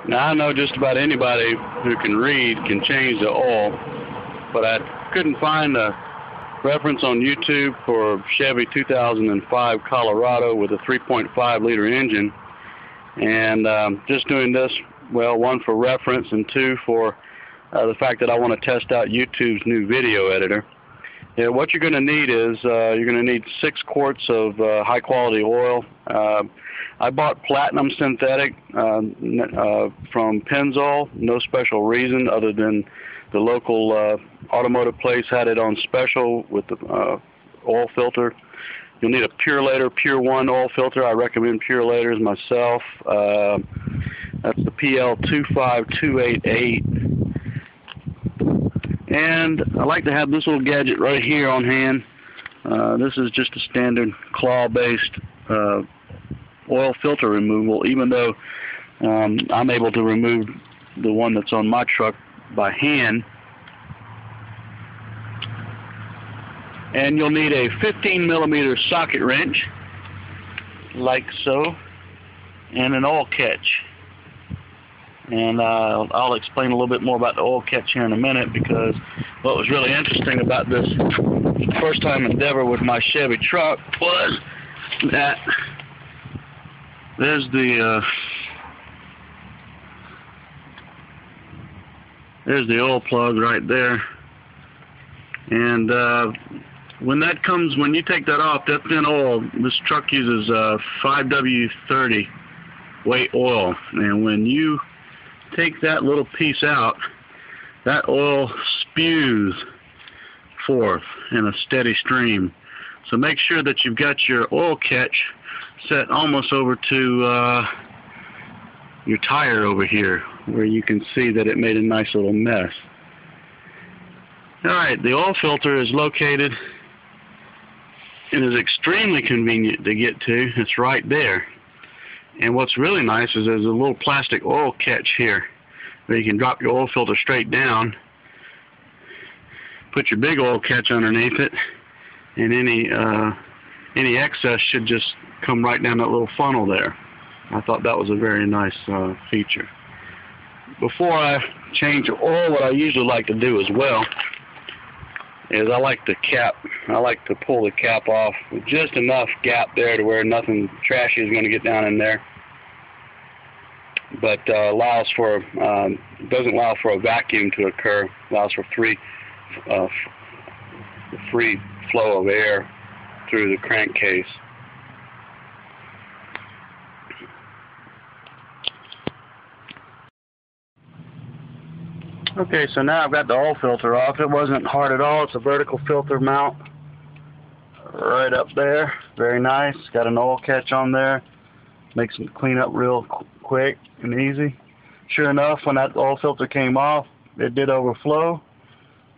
Now, I know just about anybody who can read can change the oil, but I couldn't find a reference on YouTube for Chevy 2005 Colorado with a 3.5 liter engine. And just doing this, well, one for reference and two for the fact that I want to test out YouTube's new video editor. Yeah, what you're going to need is you're going to need 6 quarts of high quality oil. I bought platinum synthetic from Pennzoil, no special reason other than the local automotive place had it on special with the oil filter. You'll need a Pure 1 oil filter. I recommend Pure myself. That's the PL25288. And I like to have this little gadget right here on hand. This is just a standard claw-based oil filter removal, even though I'm able to remove the one that's on my truck by hand. And you'll need a 15mm socket wrench, like so, and an oil catch. And I'll explain a little bit more about the oil catch here in a minute, because what was really interesting about this first time endeavor with my Chevy truck was that there's the oil plug right there, and when you take that off, that thin oil, this truck uses 5W30 weight oil, and when you take that little piece out, that oil spews forth in a steady stream. So make sure that you've got your oil catch set almost over to your tire over here, where you can see that it made a nice little mess. Alright, the oil filter is located and is extremely convenient to get to. It's right there. And what's really nice is there's a little plastic oil catch here where you can drop your oil filter straight down, put your big oil catch underneath it, and any excess should just come right down that little funnel there. I thought that was a very nice feature. Before I change the oil, what I usually like to do as well is I like to pull the cap off with just enough gap there to where nothing trashy is going to get down in there, but doesn't allow for a vacuum to occur. Allows for free flow of air through the crankcase. Okay, so now I've got the oil filter off. It wasn't hard at all. It's a vertical filter mount right up there. Very nice. Got an oil catch on there. Makes it clean up real quick and easy. Sure enough, when that oil filter came off, it did overflow.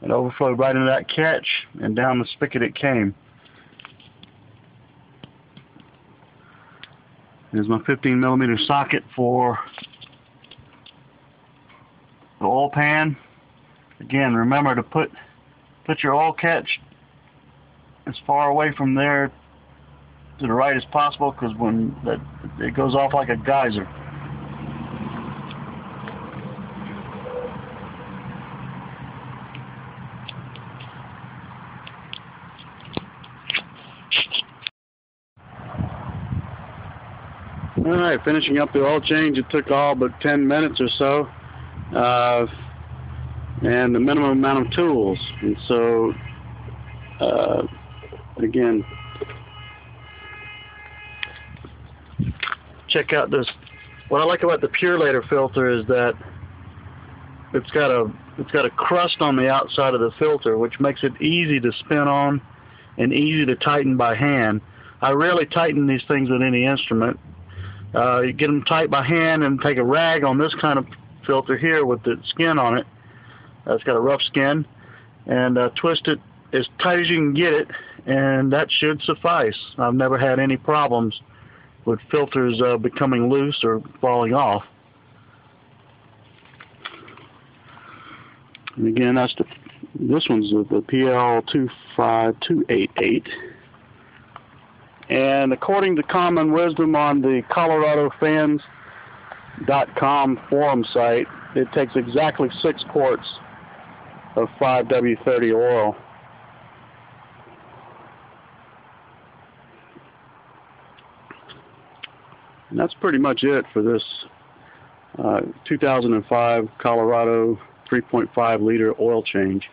It overflowed right into that catch, and down the spigot it came. Here's my 15mm socket for the oil pan. Again, remember to put your oil catch as far away from there to the right as possible, because when it goes off like a geyser. Alright, finishing up the oil change. It took all but 10 minutes or so. And the minimum amount of tools. And so, again, check out this. What I like about the Pure filter is that it's got a crust on the outside of the filter, which makes it easy to spin on and easy to tighten by hand. I rarely tighten these things with any instrument. You get them tight by hand and take a rag on this kind of filter here with the skin on it. It's got a rough skin, and twist it as tight as you can get it, and that should suffice. I've never had any problems with filters becoming loose or falling off. And again, this one's the PL25288. And according to common wisdom on the Colorado fans, 3.5L.com forum site, it takes exactly 6 quarts of 5W30 oil. And that's pretty much it for this 2005 Colorado 3.5 liter oil change.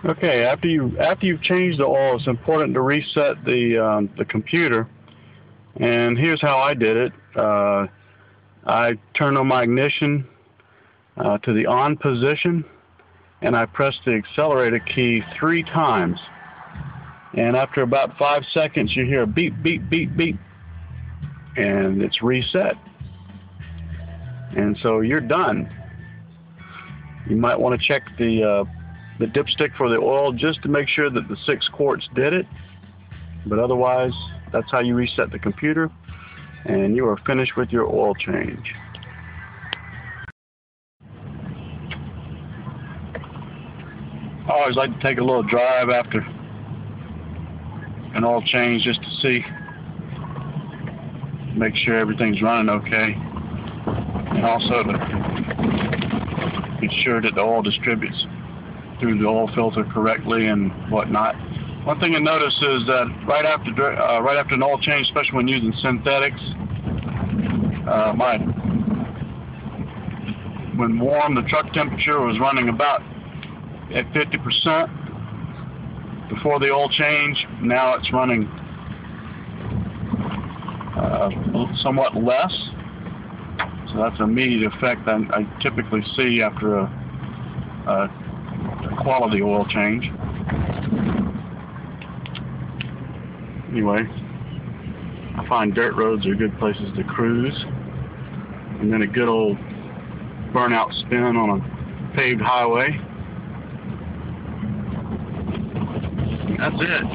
Okay, after you've changed the oil, it's important to reset the computer. And here's how I did it. I turned on my ignition to the on position, and I pressed the accelerator key 3 times. And after about 5 seconds, you hear a beep, beep, beep, beep, and it's reset. And so you're done. You might want to check the dipstick for the oil just to make sure that the 6 quarts did it. But otherwise, that's how you reset the computer, and you are finished with your oil change. I always like to take a little drive after an oil change just to see, make sure everything's running okay, and also to be sure that the oil distributes through the oil filter correctly and whatnot. One thing I notice is that right after an oil change, especially when using synthetics, when warm, the truck temperature was running about at 50% before the oil change. Now it's running somewhat less, so that's an immediate effect that I typically see after a quality oil change. Anyway, I find dirt roads are good places to cruise, and then a good old burnout spin on a paved highway. That's it.